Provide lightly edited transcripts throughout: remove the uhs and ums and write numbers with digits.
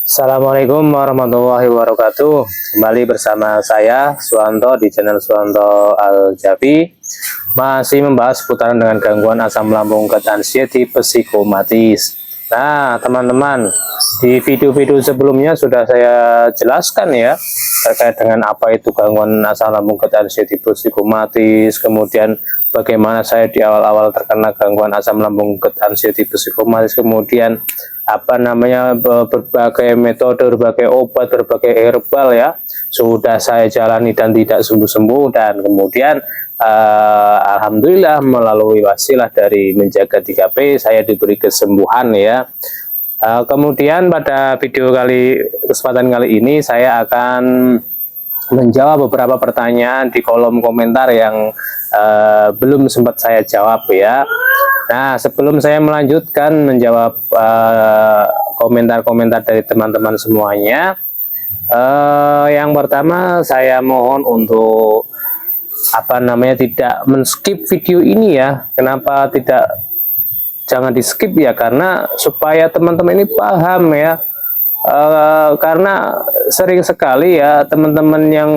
Assalamualaikum warahmatullahi wabarakatuh. Kembali bersama saya Suwanto di channel Suwanto Al-Jafi. Masih membahas seputaran dengan gangguan asam lambung gut anxiety psikomatis. Nah teman-teman, di video-video sebelumnya sudah saya jelaskan ya terkait dengan apa itu gangguan asam lambung gut anxiety psikomatis, kemudian bagaimana saya di awal-awal terkena gangguan asam lambung gut anxiety psikomatis, kemudian berbagai metode, berbagai obat, berbagai herbal ya sudah saya jalani dan tidak sembuh-sembuh, dan kemudian alhamdulillah melalui wasilah dari menjaga 3P saya diberi kesembuhan ya. Kemudian pada kesempatan kali ini saya akan menjawab beberapa pertanyaan di kolom komentar yang belum sempat saya jawab ya. Nah, sebelum saya melanjutkan menjawab komentar-komentar dari teman-teman semuanya, yang pertama saya mohon untuk tidak men-skip video ini ya. Kenapa jangan di-skip ya? Karena supaya teman-teman ini paham ya. Karena sering sekali ya teman-teman yang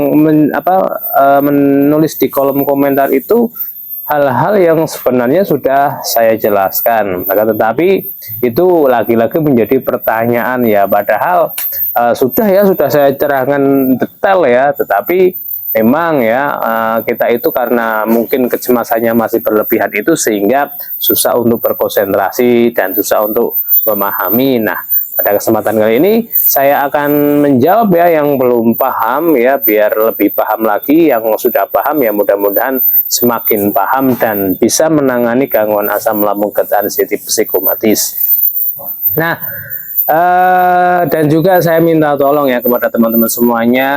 menulis di kolom komentar itu hal-hal yang sebenarnya sudah saya jelaskan, tetapi itu lagi-lagi menjadi pertanyaan ya, padahal sudah saya cerahkan detail ya, tetapi memang ya kita itu karena mungkin kecemasannya masih berlebihan itu sehingga susah untuk berkonsentrasi dan susah untuk memahami. Nah, pada kesempatan kali ini saya akan menjawab ya yang belum paham ya, biar lebih paham lagi. Yang sudah paham ya mudah-mudahan semakin paham dan bisa menangani gangguan asam lambung gut anxiety psikomatis. Nah, dan juga saya minta tolong ya kepada teman-teman semuanya,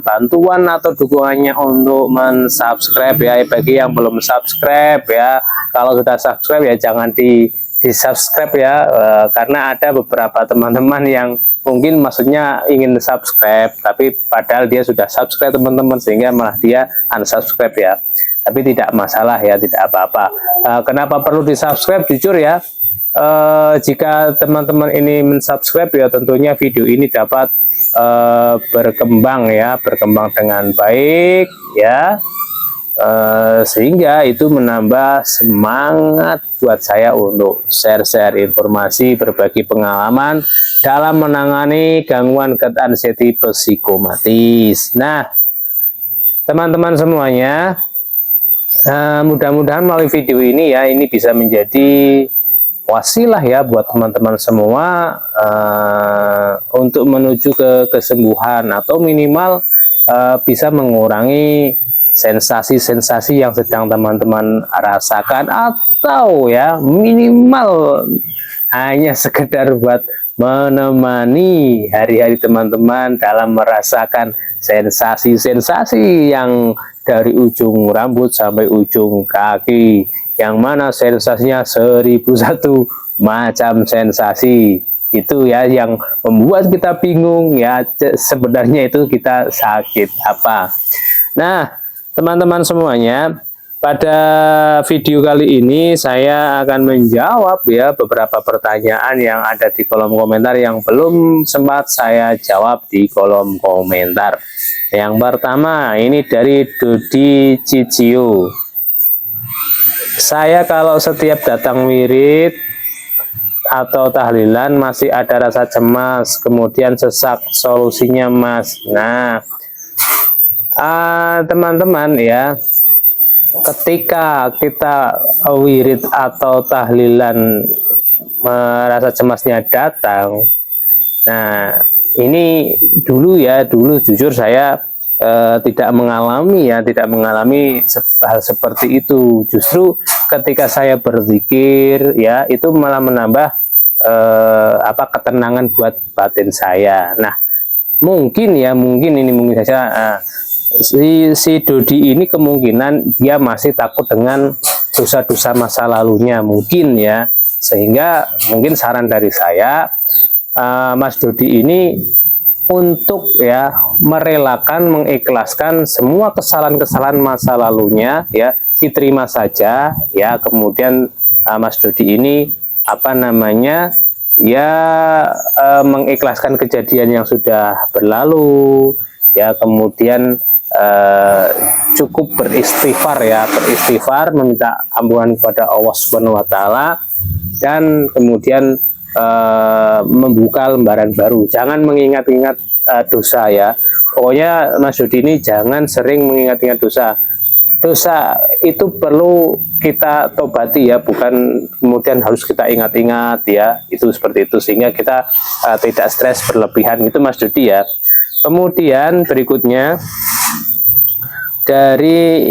bantuan atau dukungannya untuk mensubscribe ya, bagi yang belum subscribe ya. Kalau sudah subscribe ya jangan di subscribe ya, karena ada beberapa teman-teman yang mungkin maksudnya ingin subscribe tapi padahal dia sudah subscribe teman-teman, sehingga malah dia unsubscribe ya. Tapi tidak masalah ya, tidak apa-apa. Kenapa perlu di subscribe? Jujur ya, jika teman-teman ini mensubscribe ya tentunya video ini dapat berkembang dengan baik ya. Sehingga itu menambah semangat buat saya untuk share-share informasi, berbagi pengalaman dalam menangani gangguan gut anxiety psikomatis. Nah, teman-teman semuanya, mudah-mudahan melalui video ini ya, ini bisa menjadi wasilah ya buat teman-teman semua untuk menuju ke kesembuhan, atau minimal bisa mengurangi sensasi-sensasi yang sedang teman-teman rasakan, atau ya minimal hanya sekedar buat menemani hari-hari teman-teman dalam merasakan sensasi-sensasi yang dari ujung rambut sampai ujung kaki, yang mana sensasinya 1001 macam sensasi. Itu ya yang membuat kita bingung ya, sebenarnya itu kita sakit apa. Nah teman-teman semuanya, pada video kali ini saya akan menjawab ya beberapa pertanyaan yang ada di kolom komentar yang belum sempat saya jawab di kolom komentar. Yang pertama ini dari Dodi Cicio. Saya kalau setiap datang wirid atau tahlilan masih ada rasa cemas, kemudian sesak, solusinya Mas. Nah teman-teman ya, ketika kita wirid atau tahlilan merasa cemasnya datang, nah ini dulu jujur saya tidak mengalami hal seperti itu. Justru ketika saya berzikir ya, itu malah menambah ketenangan buat batin saya. Nah mungkin saja si Dodi ini kemungkinan dia masih takut dengan dosa-dosa masa lalunya mungkin ya, sehingga mungkin saran dari saya, Mas Dodi ini untuk ya merelakan, mengikhlaskan semua kesalahan-kesalahan masa lalunya ya, diterima saja ya. Kemudian Mas Dodi ini mengikhlaskan kejadian yang sudah berlalu, ya, kemudian cukup beristighfar, ya, beristighfar, meminta ampunan kepada Allah Subhanahu wa taala, dan kemudian membuka lembaran baru. Jangan mengingat-ingat dosa, ya. Pokoknya Mas Dodi ini jangan sering mengingat-ingat dosa. Dosa itu perlu kita tobati, ya, bukan kemudian harus kita ingat-ingat, ya. Itu seperti itu, sehingga kita tidak stres berlebihan, itu Mas Dodi, ya. Kemudian berikutnya dari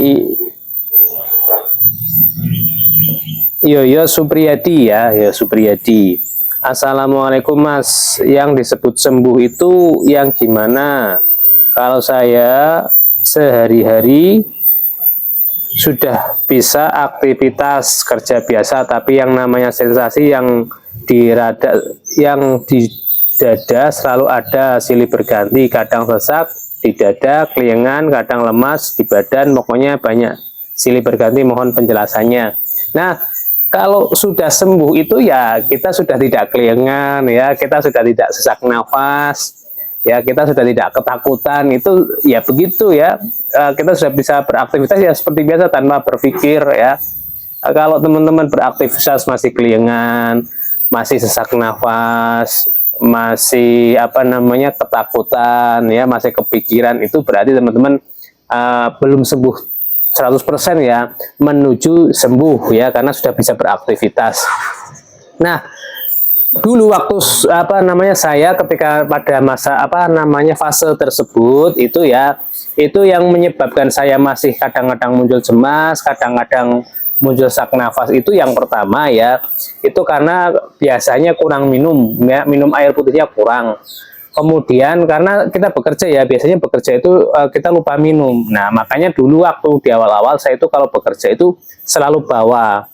Yoyo Supriyadi, ya, Yoyo Supriyadi. Assalamualaikum Mas, yang disebut sembuh itu yang gimana? Kalau saya sehari-hari sudah bisa aktivitas kerja biasa, tapi yang namanya sensasi yang di dada selalu ada, silih berganti, kadang sesak di dada, keliengan, kadang lemas di badan, pokoknya banyak silih berganti, mohon penjelasannya. Nah, kalau sudah sembuh itu ya kita sudah tidak keliengan, ya, kita sudah tidak sesak nafas, ya, kita sudah tidak ketakutan, itu ya begitu, ya. Kita sudah bisa beraktivitas ya seperti biasa tanpa berpikir, ya. Kalau teman-teman beraktivitas masih keliengan, masih sesak nafas, masih ketakutan, ya, masih kepikiran, itu berarti teman-teman belum sembuh 100%, ya, menuju sembuh, ya, karena sudah bisa beraktivitas. Nah, dulu waktu saya ketika pada masa fase tersebut itu, ya, itu yang menyebabkan saya masih kadang-kadang muncul cemas, kadang-kadang muncul sesak nafas, itu yang pertama, ya, itu karena biasanya kurang minum, ya, minum air putihnya kurang. Kemudian karena kita bekerja, ya, biasanya bekerja itu kita lupa minum. Nah, makanya dulu waktu di awal-awal saya itu kalau bekerja itu selalu bawa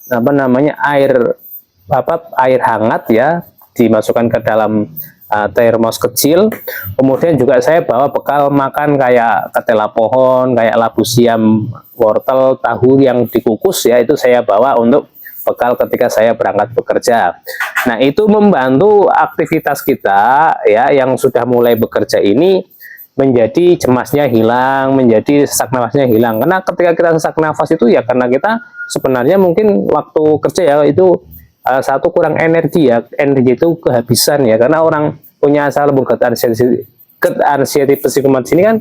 air hangat, ya, dimasukkan ke dalam termos kecil. Kemudian juga saya bawa bekal makan kayak ketela pohon, kayak labu siam, wortel, tahu yang dikukus, ya, itu saya bawa untuk bekal ketika saya berangkat bekerja. Nah, itu membantu aktivitas kita, ya, yang sudah mulai bekerja ini menjadi cemasnya hilang, menjadi sesak nafasnya hilang. Karena ketika kita sesak nafas itu ya karena kita sebenarnya mungkin waktu kerja, ya, itu satu kurang energi, ya, energi itu kehabisan, ya, karena orang punya asal lambung gut anxiety psychosis ini kan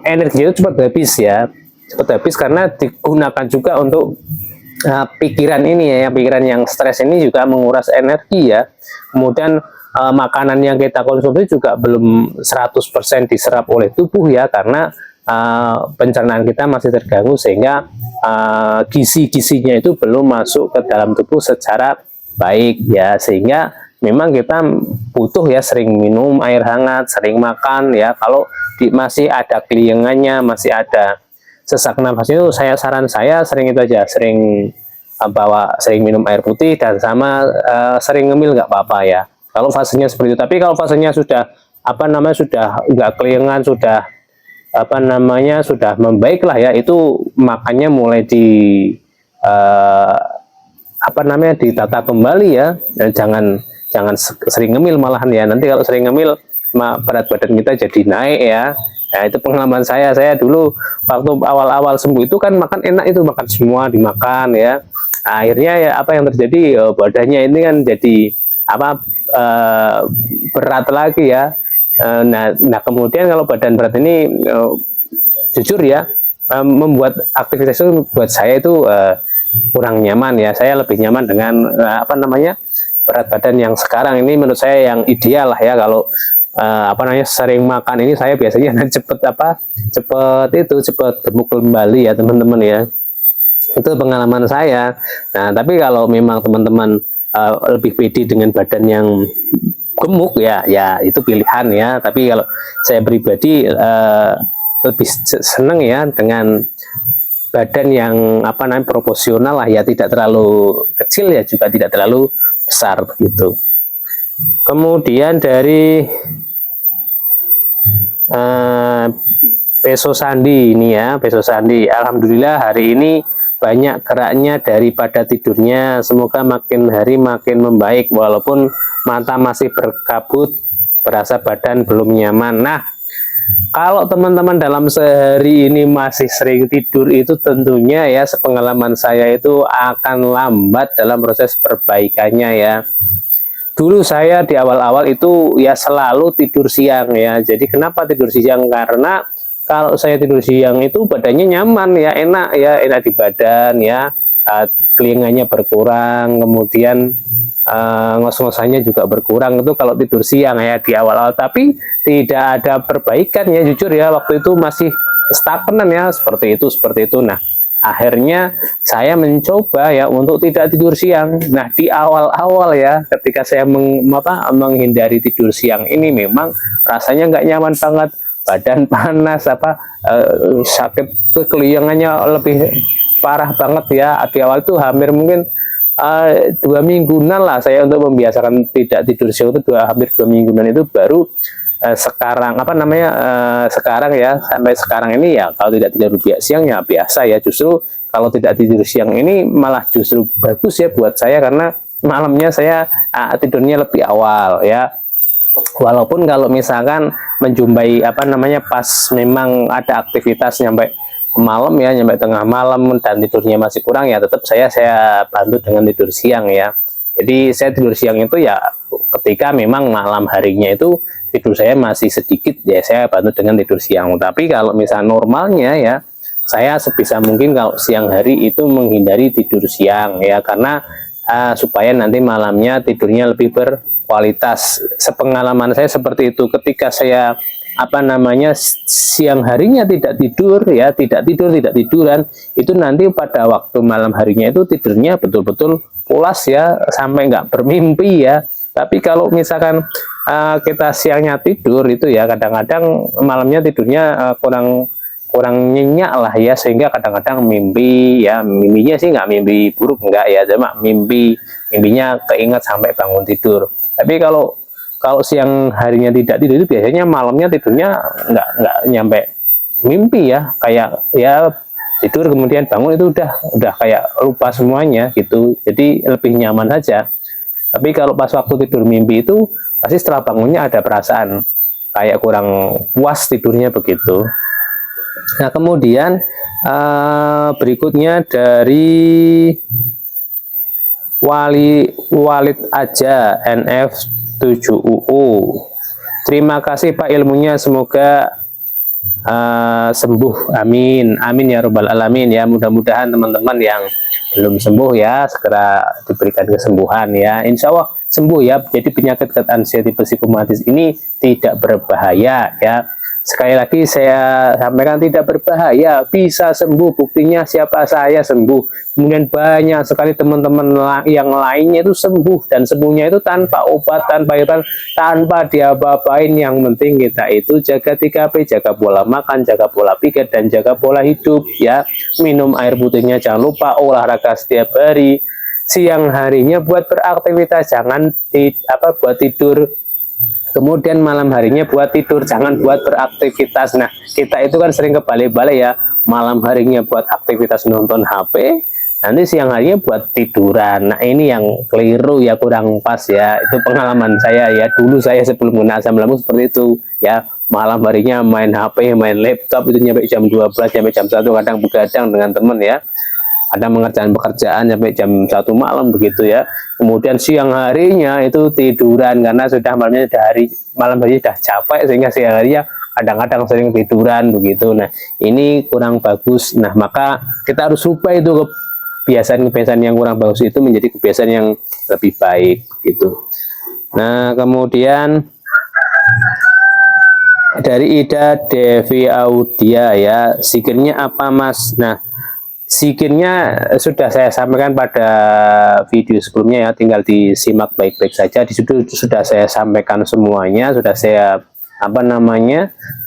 energi itu cepat habis, ya, cepat habis karena digunakan juga untuk pikiran ini, ya, pikiran yang stres ini juga menguras energi, ya. Kemudian makanan yang kita konsumsi juga belum 100% diserap oleh tubuh, ya, karena pencernaan kita masih terganggu, sehingga gizi-gizinya itu belum masuk ke dalam tubuh secara baik, ya, sehingga memang kita butuh, ya, sering minum air hangat, sering makan, ya. Kalau masih ada keliengannya, masih ada sesak nafas, itu saran saya sering itu aja, sering sering minum air putih, dan sama sering ngemil nggak apa-apa, ya, kalau fasenya seperti itu. Tapi kalau fasenya sudah sudah nggak keliengan, sudah sudah membaik lah, ya, itu makannya mulai ditata kembali, ya. Dan jangan sering ngemil malahan, ya, nanti kalau sering ngemil berat badan kita jadi naik, ya. Nah, itu pengalaman saya dulu waktu awal-awal sembuh itu kan makan enak, itu makan semua dimakan, ya. Akhirnya, ya, apa yang terjadi, badannya ini kan jadi berat lagi, ya. Nah, kemudian kalau badan berat ini jujur, ya, membuat aktivitas itu buat saya itu kurang nyaman, ya. Saya lebih nyaman dengan berat badan yang sekarang ini, menurut saya yang ideal lah, ya. Kalau sering makan ini saya biasanya cepet gemuk kembali, ya, teman-teman, ya. Itu pengalaman saya. Nah, tapi kalau memang teman-teman lebih pede dengan badan yang gemuk, ya itu pilihan, ya. Tapi kalau saya pribadi lebih senang, ya, dengan badan yang proporsional lah, ya, tidak terlalu kecil, ya, juga tidak terlalu besar, begitu. Kemudian dari Peso Sandi ini, ya, Peso Sandi, alhamdulillah hari ini banyak geraknya daripada tidurnya. Semoga makin hari makin membaik walaupun mata masih berkabut, berasa badan belum nyaman. Nah, kalau teman-teman dalam sehari ini masih sering tidur, itu tentunya ya sepengalaman saya itu akan lambat dalam proses perbaikannya ya. Dulu saya di awal-awal itu ya selalu tidur siang ya. Jadi kenapa tidur siang? Karena kalau saya tidur siang itu badannya nyaman ya, enak di badan ya, telinganya berkurang, kemudian ngos-ngosannya juga berkurang itu kalau tidur siang ya di awal-awal. Tapi tidak ada perbaikan ya, jujur ya, waktu itu masih stagnan ya, seperti itu. Nah, akhirnya saya mencoba ya untuk tidak tidur siang. Nah, di awal-awal ya, ketika saya menghindari tidur siang ini, memang rasanya nggak nyaman banget, badan panas, sakit kekeliangannya lebih parah banget ya. Di awal itu hampir mungkin 2 mingguan lah saya untuk membiasakan tidak tidur siang itu, hampir 2 mingguan itu baru sekarang sekarang ya, sampai sekarang ini ya kalau tidak tidur siang ya biasa ya. Justru kalau tidak tidur siang ini malah justru bagus ya buat saya, karena malamnya saya tidurnya lebih awal ya. Walaupun kalau misalkan menjumpai pas memang ada aktivitas nyampe malam ya, nyampe tengah malam dan tidurnya masih kurang ya, tetap saya bantu dengan tidur siang ya. Jadi saya tidur siang itu ya ketika memang malam harinya itu tidur saya masih sedikit ya, saya bantu dengan tidur siang. Tapi kalau misalnya normalnya ya, saya sebisa mungkin kalau siang hari itu menghindari tidur siang ya, karena supaya nanti malamnya tidurnya lebih berkualitas. Sepengalaman saya seperti itu. Ketika saya siang harinya tidak tiduran, itu nanti pada waktu malam harinya itu tidurnya betul-betul pulas ya, sampai nggak bermimpi ya. Tapi kalau misalkan kita siangnya tidur itu ya, kadang-kadang malamnya tidurnya kurang nyenyak lah ya, sehingga kadang-kadang mimpi ya, mimpinya sih nggak mimpi buruk, nggak ya, cuma mimpinya keinget sampai bangun tidur. Tapi kalau siang harinya tidak tidur itu biasanya malamnya tidurnya nggak nyampe mimpi ya, kayak ya tidur kemudian bangun itu udah kayak lupa semuanya gitu. Jadi lebih nyaman saja. Tapi kalau pas waktu tidur mimpi itu pasti setelah bangunnya ada perasaan kayak kurang puas tidurnya begitu. Nah, kemudian berikutnya dari Walid Aja NF7UU. Terima kasih Pak ilmunya, semoga sembuh, amin ya robbal alamin ya. Mudah-mudahan teman-teman yang belum sembuh ya segera diberikan kesembuhan ya, insya Allah sembuh ya. Jadi penyakit anxiety psikomatis ini tidak berbahaya ya. Sekali lagi saya sampaikan, tidak berbahaya, bisa sembuh. Buktinya siapa? Saya sembuh. Kemudian banyak sekali teman-teman yang lainnya itu sembuh, dan sembuhnya itu tanpa obat, tanpa diapa-apain. Yang penting kita itu jaga 3P, jaga pola makan, jaga pola pikir, dan jaga pola hidup ya. Minum air putihnya jangan lupa, olahraga setiap hari. Siang harinya buat beraktivitas, jangan buat tidur. Kemudian malam harinya buat tidur, jangan buat beraktivitas. Nah, kita itu kan sering kebalik-balik ya. Malam harinya buat aktivitas nonton HP, nanti siang harinya buat tiduran. Nah, ini yang keliru ya, kurang pas ya. Itu pengalaman saya ya. Dulu saya sebelum guna asam lambung seperti itu ya. Malam harinya main HP, main laptop itu nyampe jam 12, sampai jam 1, kadang begadang dengan teman ya. Ada mengerjakan pekerjaan sampai jam 1 malam begitu ya. Kemudian siang harinya itu tiduran, karena sudah malam hari sudah capek, sehingga siang harinya kadang-kadang sering tiduran begitu. Nah, ini kurang bagus. Nah, maka kita harus rubah itu kebiasaan-kebiasaan yang kurang bagus itu menjadi kebiasaan yang lebih baik gitu. Nah, kemudian dari Ida Devi Audia ya, zikirnya apa Mas? Nah, zikirnya sudah saya sampaikan pada video sebelumnya ya, tinggal disimak baik-baik saja. Di situ sudah saya sampaikan semuanya, sudah saya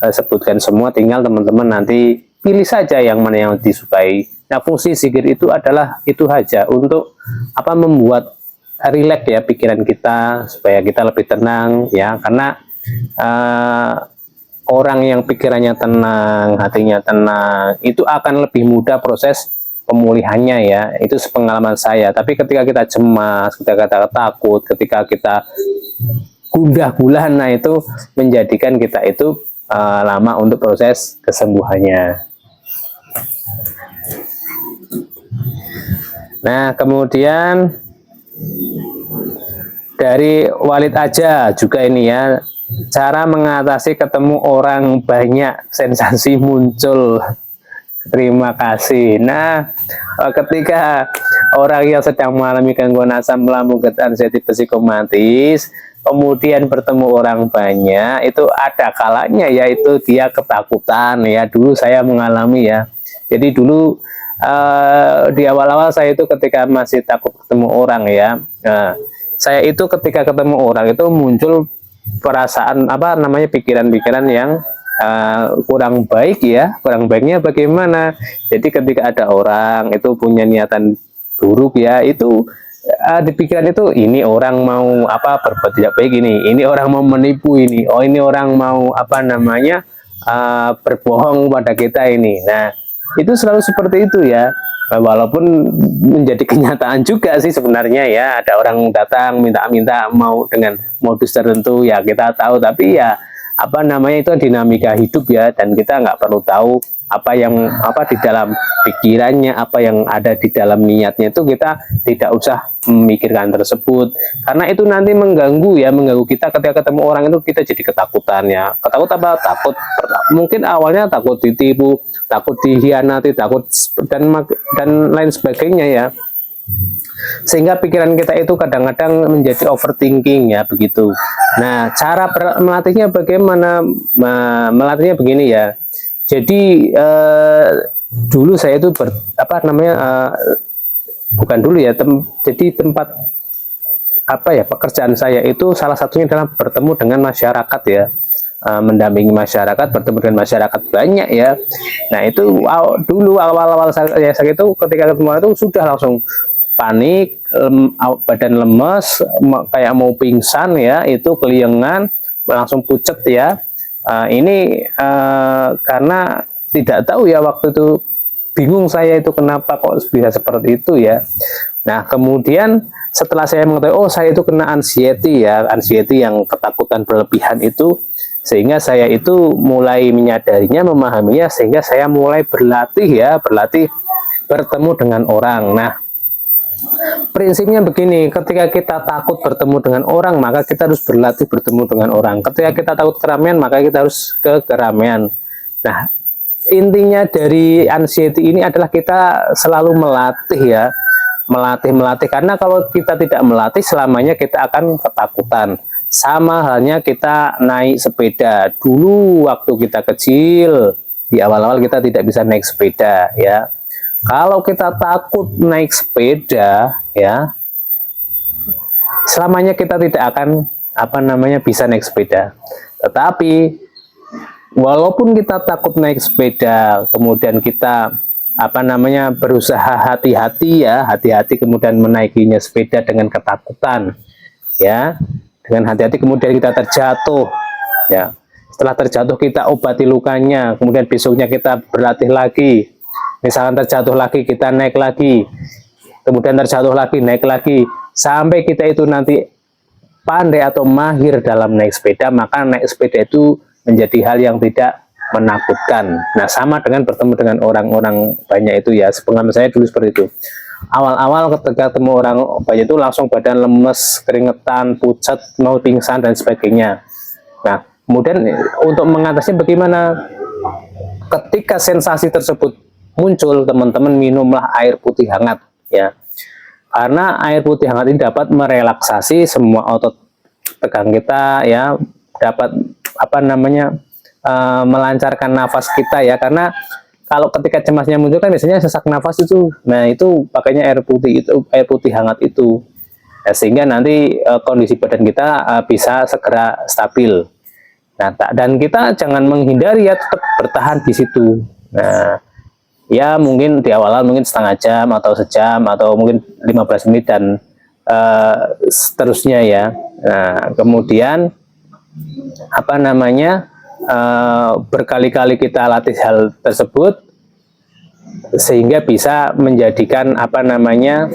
sebutkan semua, tinggal teman-teman nanti pilih saja yang mana yang disukai. Nah, fungsi zikir itu adalah itu saja, untuk membuat rileks ya pikiran kita, supaya kita lebih tenang ya, karena orang yang pikirannya tenang, hatinya tenang, itu akan lebih mudah proses pemulihannya ya, itu sepengalaman saya. Tapi ketika kita cemas, ketika kita takut, ketika kita gundah gulana, itu menjadikan kita itu lama untuk proses kesembuhannya. Nah, kemudian dari Walid Aja juga ini ya, cara mengatasi ketemu orang banyak, sensasi muncul. Terima kasih. Nah, ketika orang yang sedang mengalami gangguan asam lambung, anxiety, psikomatis, kemudian bertemu orang banyak, itu ada kalanya yaitu dia ketakutan ya. Dulu saya mengalami ya. Jadi dulu di awal-awal saya itu ketika masih takut ketemu orang ya. Nah, saya itu ketika ketemu orang itu muncul perasaan apa namanya, pikiran-pikiran yang kurang baik ya. Kurang baiknya bagaimana? Jadi ketika ada orang itu punya niatan buruk ya, itu di pikiran itu, ini orang mau apa, berbuat tidak baik ini orang mau menipu ini, oh ini orang mau apa namanya, berbohong pada kita ini. Nah, itu selalu seperti itu ya. Walaupun menjadi kenyataan juga sih sebenarnya ya, ada orang datang minta-minta mau dengan modus tertentu ya, kita tahu, tapi ya apa namanya, itu dinamika hidup ya, dan kita nggak perlu tahu apa yang di dalam pikirannya, apa yang ada di dalam niatnya, itu kita tidak usah memikirkan tersebut, karena itu nanti mengganggu ya, mengganggu kita. Ketika ketemu orang itu kita jadi ketakutan ya. Takut apa? Takut mungkin awalnya takut ditipu, takut dikhianati, takut dan lain sebagainya ya, sehingga pikiran kita itu kadang-kadang menjadi overthinking ya, begitu. Nah, cara melatihnya bagaimana? Melatihnya begini ya. Jadi dulu saya itu bukan dulu ya, jadi tempat apa ya, pekerjaan saya itu salah satunya adalah bertemu dengan masyarakat ya, mendampingi masyarakat, bertemu dengan masyarakat banyak ya. Nah, itu dulu awal-awal saya itu ketika ketemu itu sudah langsung panik, badan lemes, kayak mau pingsan ya, itu keliengan, langsung pucet ya. Ini karena tidak tahu ya, waktu itu bingung saya itu kenapa kok bisa seperti itu ya. Nah, kemudian setelah saya mengetahui, oh saya itu kena anxiety ya, anxiety yang ketakutan berlebihan itu, sehingga saya itu mulai menyadarinya, memahaminya, sehingga saya mulai berlatih bertemu dengan orang. Nah, prinsipnya begini, ketika kita takut bertemu dengan orang, maka kita harus berlatih bertemu dengan orang. Ketika kita takut keramaian, maka kita harus ke keramaian. Nah, intinya dari anxiety ini adalah kita selalu melatih ya, melatih, karena kalau kita tidak melatih, selamanya kita akan ketakutan. Sama halnya kita naik sepeda. Dulu waktu kita kecil, di awal-awal kita tidak bisa naik sepeda ya. Kalau kita takut naik sepeda ya, selamanya kita tidak akan bisa naik sepeda. Tetapi walaupun kita takut naik sepeda, kemudian kita berusaha hati-hati kemudian menaikinya sepeda dengan ketakutan ya, dengan hati-hati, kemudian kita terjatuh ya. Setelah terjatuh kita obati lukanya, kemudian besoknya kita berlatih lagi. Misalkan terjatuh lagi, kita naik lagi, kemudian terjatuh lagi, naik lagi, sampai kita itu nanti pandai atau mahir dalam naik sepeda, maka naik sepeda itu menjadi hal yang tidak menakutkan. Nah, sama dengan bertemu dengan orang-orang banyak itu ya, sepengalaman saya dulu seperti itu. Awal-awal ketika ketemu orang banyak itu langsung badan lemes, keringetan, pucat, mau pingsan dan sebagainya. Nah, kemudian untuk mengatasinya bagaimana? Ketika sensasi tersebut muncul, teman-teman minumlah air putih hangat ya, karena air putih hangat ini dapat merelaksasi semua otot tegang kita ya, dapat melancarkan nafas kita ya, karena kalau ketika cemasnya muncul kan biasanya sesak nafas itu. Nah, itu pakainya air putih hangat itu ya, sehingga nanti kondisi badan kita bisa segera stabil. Nah, dan kita jangan menghindari ya, tetap bertahan di situ. Nah, ya mungkin di awal mungkin setengah jam atau sejam atau mungkin 15 menit dan seterusnya ya. Nah, kemudian berkali-kali kita latih hal tersebut, sehingga bisa menjadikan apa namanya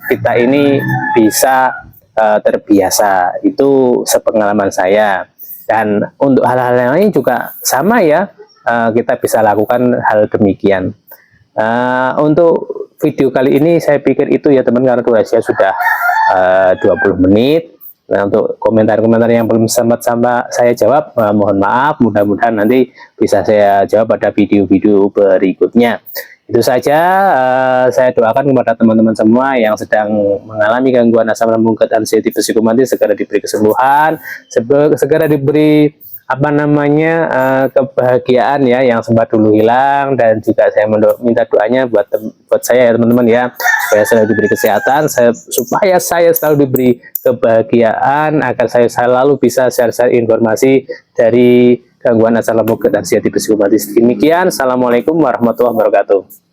kita ini bisa terbiasa. Itu sepengalaman saya. Dan untuk hal-hal yang lain juga sama ya, kita bisa lakukan hal demikian. Untuk video kali ini saya pikir itu ya teman, karena durasinya sudah 20 menit. Nah, untuk komentar-komentar yang belum sempat saya jawab, mohon maaf, mudah-mudahan nanti bisa saya jawab pada video-video berikutnya. Itu saja, saya doakan kepada teman-teman semua yang sedang mengalami gangguan asam lambung dan anxiety psikosomatis segera diberi kesembuhan, segera diberi apa namanya kebahagiaan ya yang sempat dulu hilang. Dan juga saya minta doanya buat saya ya teman-teman ya, supaya selalu diberi kesehatan, supaya saya selalu diberi kebahagiaan, agar saya selalu bisa share-share informasi dari gangguan asam lambung dan anxiety psikosomatis. Demikian, assalamualaikum warahmatullahi wabarakatuh.